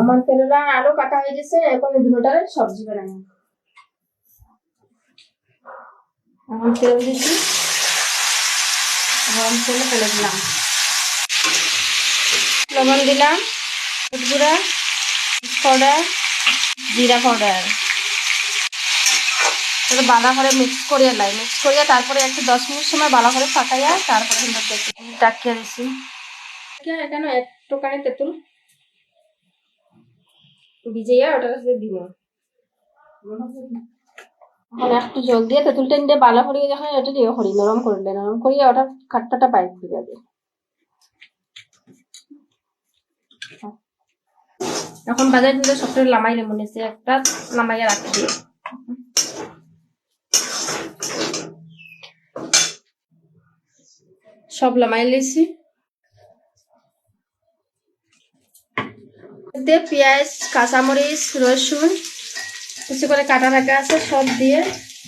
আমার কেরালা আর আলু কাটা হয়ে গেছে, এখন দুটোটার সবজি বানাবো। এখন তেল দিচ্ছি, গরম তেলে ফেলে দিলাম, লবণ দিলাম, গুঁড়া, পাউডার, জিরা পাউডার, বালা করে মিক্স করিয়া লাই, মিক্স করিয়া তারপরে একটু 10 মিনিট সময় বালা করে ফাটাইয়া তারপরে ডাকিয়ে দিছি। এখানে একটুখানি তেঁতুল ভিজাইয়া ওটার কাছে দিব। এখন একটু জল দিয়ে তেঁতুলটা দিয়ে বালা করিয়ে যখন ওটা দিয়ে করি নরম করলে, নরম করিয়া ওটা খাট্টাটা পাইপ দিয়ে যাবে। এখন বাজার দিলে সবটা লামাইলে মনে হচ্ছে, একটা লামাইয়া রাখি দিয়ে সব লামাই লেছি। পেঁয়াজ, কাঁচামরিচ, রসুন কিছু করে কাটা রাখা আছে, সব দিয়ে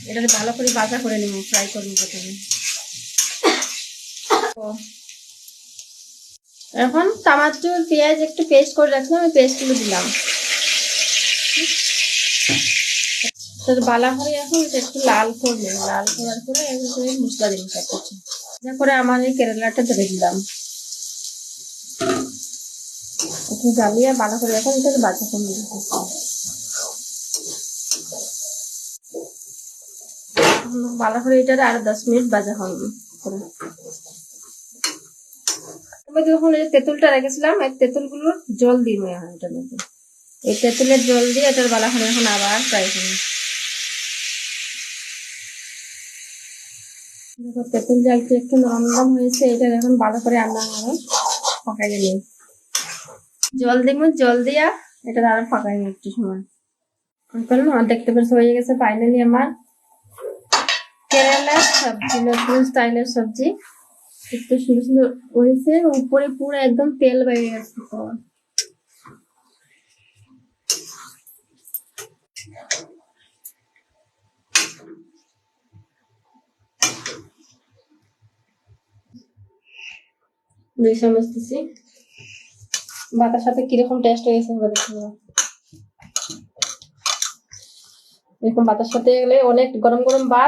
এটা ভালো করে ভাজা করে নিব, ফ্রাই করবো প্রথমে। এখন টমেটো পেঁয়াজ একটু পেস্ট করে রাখলাম, ওই পেস্টগুলো দিলাম বালা করে। এখন একটু লাল করবে, লাল করার পরে মশলা দিলাম সব কিছু, যা করে আমার এই কেরালাটা ধরে দিলাম, একটু জ্বালিয়ে বালা করে। এখন এটা বাচ্চা করে বালা করে এটা আরো 10 মিনিট ভাজা হবে। যখন এই তেঁতুলটা রেখেছিলাম, এই তেঁতুলগুলো জল দিব এটার মধ্যে, এই তেঁতুলের জল দিয়ে এটার বালা করে এখন আবার ফ্রাই করি। দেখো তেঁতুল জালটি একটু নরম নরম হয়েছে, এটা এখন ভালো করে আমরা আরো পাকাই নিই, জল দিব, জল দিয়া এটা আরো পাকাই নিই একটু সময়। দেখতে পাচ্ছ হয়ে গেছে ফাইনালি আমার কেরালার সবজি, নতুন স্টাইলের সবজি। একটু সুন্দর সুন্দর হয়েছে, উপরে পুরো একদম তেল বেরিয়ে গেছে। দুই চামচ দিছি, ভাতের সাথে কিরকম টেস্ট হয়েছে এরকম ভাতের সাথে গেলে অনেক গরম গরম ভাত।